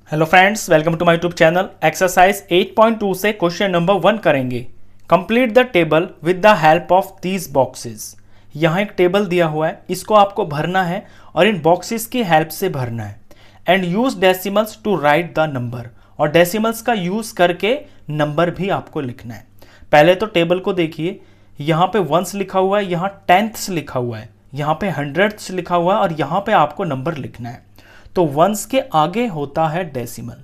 Hello friends, welcome to my YouTube channel. Exercise 8.2 से question number 1 करेंगे। Complete the table with the help of these boxes. यहाँ एक table दिया हुआ है, इसको आपको भरना है और इन बॉक्सेस की हेल्प से भरना है। And use decimals to write the number, और डेसिमल्स का यूज करके नंबर भी आपको लिखना है। पहले तो टेबल को देखिए, यहाँ पे वंस लिखा हुआ है, यहाँ टेंथ्स लिखा हुआ है, यहाँ पे हंड्रेड्स लिखा हुआ है और यहाँ पे आपको नंबर लिखना है। तो वंस के आगे होता है डेसिमल,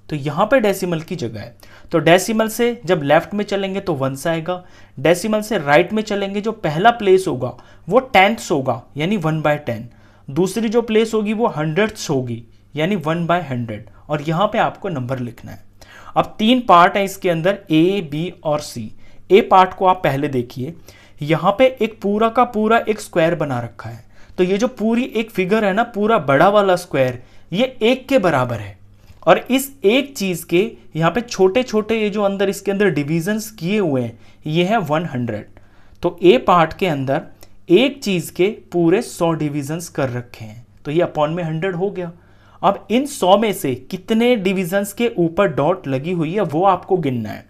तो यहाँ पे डेसिमल की जगह है। तो डेसिमल से जब लेफ्ट में चलेंगे तो वंस आएगा, डेसिमल से राइट में चलेंगे जो पहला प्लेस होगा वो टेंथ्स होगा यानी 1/10। दूसरी जो प्लेस होगी वो हंड्रेड्स होगी यानी 1/100, और यहाँ पे आपको नंबर लिखना है। अब 3 पार्ट है इसके अंदर, ए बी और सी। ए पार्ट को आप पहले देखिए, यहाँ पे एक पूरा का पूरा एक स्क्वायर बना रखा है। तो ये जो पूरी एक फिगर है ना, पूरा बड़ा वाला स्क्वायर, ये 1 के बराबर है। और इस एक चीज के यहाँ पे छोटे छोटे ये जो अंदर इसके अंदर डिविजन्स किए हुए हैं, ये है 100। तो ए पार्ट के अंदर एक चीज के पूरे 100 डिविजन्स कर रखे हैं, तो ये अपॉन में 100 हो गया। अब इन 100 में से कितने डिविजन्स के ऊपर डॉट लगी हुई है वो आपको गिनना है।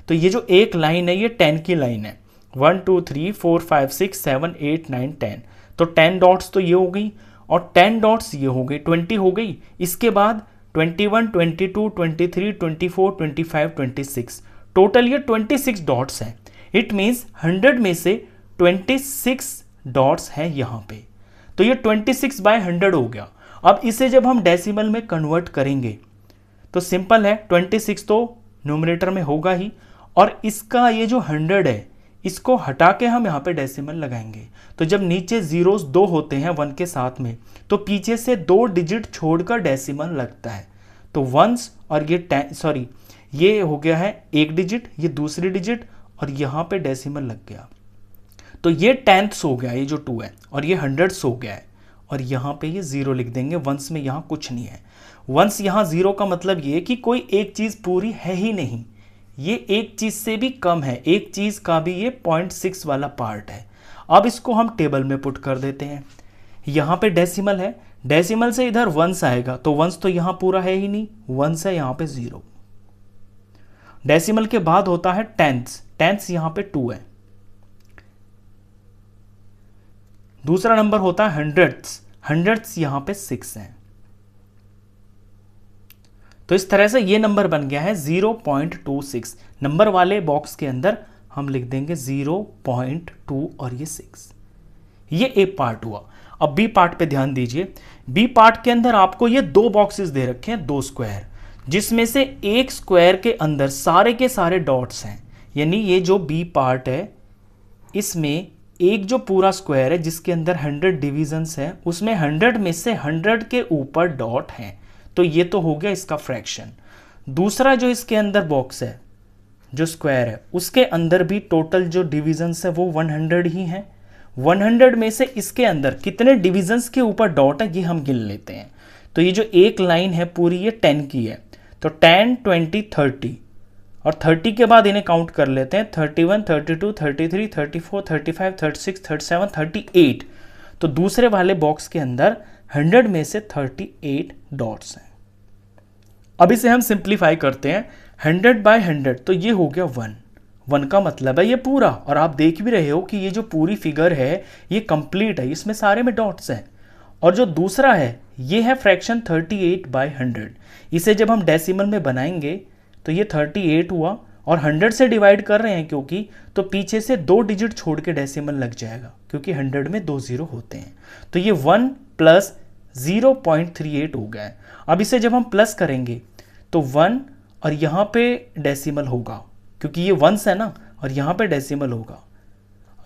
तो ये जो एक लाइन है ये 10 की लाइन है, 1 2 3 4 5 6 7 8 9 10। तो 10 डॉट्स तो ये हो गई और 10 डॉट्स ये हो गई, 20 हो गई। इसके बाद 21 22 23 24 25 26, टोटल ये 26 डॉट्स हैं। इट मीन्स 100 में से 26 डॉट्स हैं यहाँ पे। तो ये 26/100 हो गया। अब इसे जब हम डेसिमल में कन्वर्ट करेंगे तो सिंपल है, 26 तो न्यूमरेटर में होगा ही, और इसका ये जो 100 है इसको हटा के हम यहाँ पे डेसिमल लगाएंगे। तो जब नीचे जीरोस 2 होते हैं 1 के साथ में, तो पीछे से 2 डिजिट छोड़कर डेसिमल लगता है। तो वंस और ये हो गया है 1 डिजिट, ये दूसरी डिजिट, और यहाँ पे डेसिमल लग गया। तो ये टेंथ्स हो गया, ये जो 2 है, और ये हंड्रेड्स हो गया है, और यहाँ पे ये 0 लिख देंगे। वंस में यहाँ कुछ नहीं है। वंस यहाँ 0 का मतलब ये कि कोई एक चीज पूरी है ही नहीं, ये एक चीज से भी कम है, एक चीज का भी ये 0.6 वाला पार्ट है। अब इसको हम टेबल में पुट कर देते हैं। यहाँ पे डेसिमल है, डेसिमल से इधर वंस आएगा, तो वंस तो यहाँ पूरा है ही नहीं, वंस है यहाँ पे 0। डेसिमल के बाद होता है टेंथ्स, टेंथ्स यहाँ पे 2 है। दूसरा नंबर होता है हंड्रेड्स, हंड्रेड्स यहाँ पे 6 है। तो इस तरह से ये नंबर बन गया है 0.26। नंबर वाले बॉक्स के अंदर हम लिख देंगे 0.2 और ये 6। ये ए पार्ट हुआ। अब बी पार्ट पे ध्यान दीजिए। बी पार्ट के अंदर आपको ये 2 बॉक्सेस दे रखे हैं, 2 स्क्वायर, जिसमें से एक स्क्वायर के अंदर सारे के सारे डॉट्स हैं। यानी ये जो बी पार्ट है, इसमें एक जो पूरा स्क्वायर है जिसके अंदर 100 डिविजन्स हैं, उसमें 100 में से 100 के ऊपर डॉट हैं। तो ये तो हो गया इसका फ्रैक्शन। दूसरा जो इसके अंदर बॉक्स है, जो स्क्वायर है, उसके अंदर भी टोटल जो डिविजन्स है वो 100 ही हैं। 100 में से इसके अंदर कितने डिविजन्स के ऊपर डॉट है ये हम गिन लेते हैं। तो ये जो एक लाइन है पूरी ये 10 की है, तो 10 20 30, और 30 के बाद इन्हें काउंट कर लेते हैं, 31 32 33 34 35 36 37 38। तो दूसरे वाले बॉक्स के अंदर 100 में से 38 डॉट्स हैं। अब इसे हम सिंप्लीफाई करते हैं, 100/100, तो ये हो गया 1। 1 का मतलब है ये पूरा, और आप देख भी रहे हो कि ये जो पूरी फिगर है ये कंप्लीट है, इसमें सारे में डॉट्स हैं। और जो दूसरा है ये है फ्रैक्शन 38/100। इसे जब हम डेसिमल में बनाएंगे तो ये 38 हुआ, और 100 से डिवाइड कर रहे हैं क्योंकि, तो पीछे से 2 डिजिट छोड़ के डेसिमल लग जाएगा, क्योंकि 100 में 2 0 होते हैं। तो ये 1 + 0.38 हो गया है। अब इसे जब हम प्लस करेंगे तो 1 और यहाँ पे डेसिमल होगा, क्योंकि ये वंस है ना, और यहाँ पे डेसिमल होगा।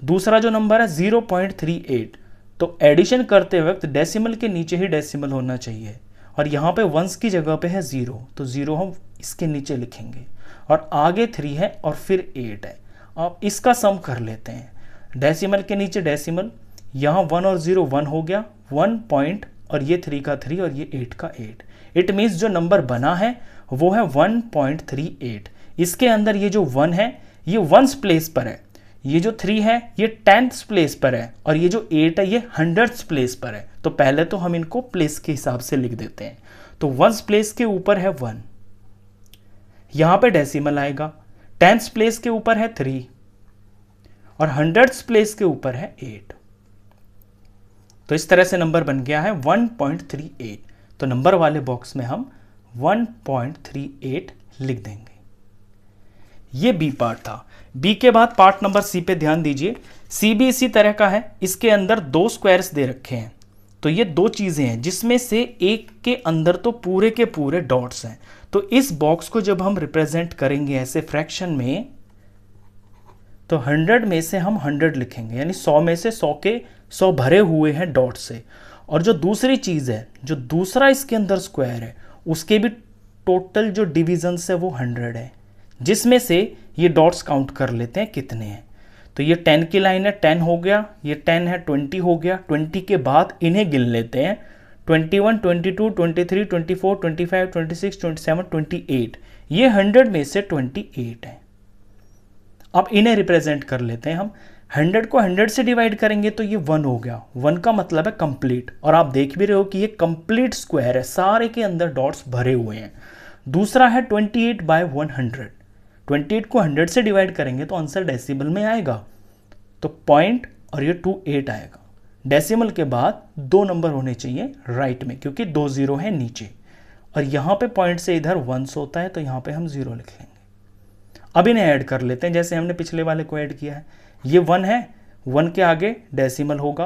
दूसरा जो नंबर है 0.38, तो एडिशन करते वक्त डेसिमल के नीचे ही डेसिमल होना चाहिए, और यहाँ पे वंस की जगह पे है 0, तो 0 हम इसके नीचे लिखेंगे, और आगे 3 है और फिर 8 है। अब इसका सम कर लेते हैं, डेसिमल के नीचे डेसिमल, यहाँ 1 और 0 1 हो गया, 1 पॉइंट, और ये 3 का 3 और ये 8 का 8। इट मीन्स जो नंबर बना है वो है 1.38। इसके अंदर ये जो 1 है ये वंस प्लेस पर है, ये जो 3 है ये 10th प्लेस पर है, और ये जो 8 है ये 100th प्लेस पर है। तो तो पहले तो हम इनको प्लेस के हिसाब से लिख देते हैं। तो वंस प्लेस के ऊपर है 1, यहां पे डेसिमल आएगा। टेंस प्लेस के ऊपर है 3 और हंड्रेड्स प्लेस के ऊपर है 8। तो इस तरह से नंबर बन गया है 1.38। तो नंबर वाले बॉक्स में हम 1.38 लिख देंगे। ये बी पार्ट था। बी के बाद पार्ट नंबर सी पे ध्यान दीजिए। सी भी इसी तरह का है। इसके अंदर 2 स्क्वायर्स दे रखे हैं। तो ये 2 चीजें हैं जिसमें से एक के अंदर तो पूरे के पूरे डॉट्स हैं। तो इस बॉक्स को जब हम रिप्रेजेंट करेंगे ऐसे फ्रैक्शन में, तो 100 में से हम 100 लिखेंगे, यानी 100 में से 100 के 100 भरे हुए हैं डॉट से। और जो दूसरी चीज है, जो दूसरा इसके अंदर स्क्वायर है, उसके भी टोटल जो डिविजन्स है वो 100 है, जिसमें से ये डॉट्स काउंट कर लेते हैं कितने हैं। तो ये 10 की लाइन है, 10 हो गया, ये 10 है, 20 हो गया। 20 के बाद इन्हें गिन लेते हैं, 21, 22, 23, 24, 25, 26, 27, 28। ये 100 में से 28 है। अब इन्हें रिप्रेजेंट कर लेते हैं हम। 100 को 100 से डिवाइड करेंगे तो ये 1 हो गया। 1 का मतलब है कंप्लीट, और आप देख भी रहे हो कि ये कंप्लीट स्क्वायर है, सारे के अंदर डॉट्स भरे हुए हैं। दूसरा है 28/100। 28 को 100 से डिवाइड करेंगे तो आंसर डेसिमल में आएगा, तो पॉइंट और ये 28 आएगा। डेसिमल के बाद 2 नंबर होने चाहिए राइट में, क्योंकि 2 0 है नीचे, और यहाँ पे पॉइंट से इधर 1 होता है, तो यहाँ पे हम 0 लिख लेंगे। अब इन्हें ऐड कर लेते हैं जैसे हमने पिछले वाले को ऐड किया है। ये 1 है, 1 के आगे डेसिमल होगा,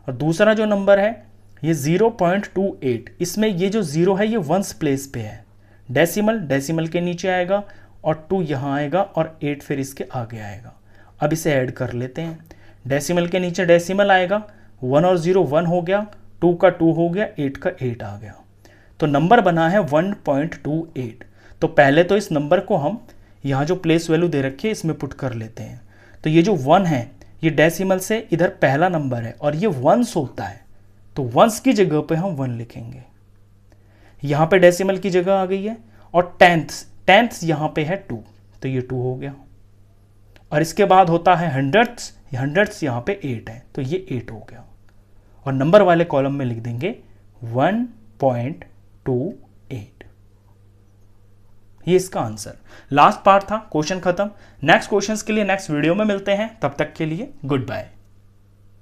और दूसरा जो नंबर है ये 0.28। इसमें ये जो 0 है ये वंस प्लेस पे है। डेसिमल, डेसिमल के नीचे आएगा, और 2 यहाँ आएगा, और 8 फिर इसके आगे आएगा। अब इसे ऐड कर लेते हैं। डेसिमल के नीचे डेसिमल आएगा, 1 और 0 1 हो गया, 2 का 2 हो गया, 8 का 8 आ गया। तो नंबर बना है 1.28। तो पहले तो इस नंबर को हम यहाँ जो प्लेस वैल्यू दे रखी है इसमें पुट कर लेते हैं। तो ये जो 1 है ये डेसिमल से इधर पहला नंबर है, और ये वंस होता है, तो वंस की जगह पे हम 1 लिखेंगे। यहाँ पे डेसिमल की जगह आ गई है, और टेंथ्स यहाँ पे है 2, तो ये 2 हो गया। और इसके बाद होता है हंड्रेड्स यहाँ पे 8 है, तो ये 8 हो गया। और नंबर वाले कॉलम में लिख देंगे 1.28। ये इसका आंसर। लास्ट पार्ट था, क्वेश्चन खत्म। नेक्स्ट क्वेश्चंस के लिए नेक्स्ट वीडियो में मिलते हैं, तब तक के लिए गुड बाय।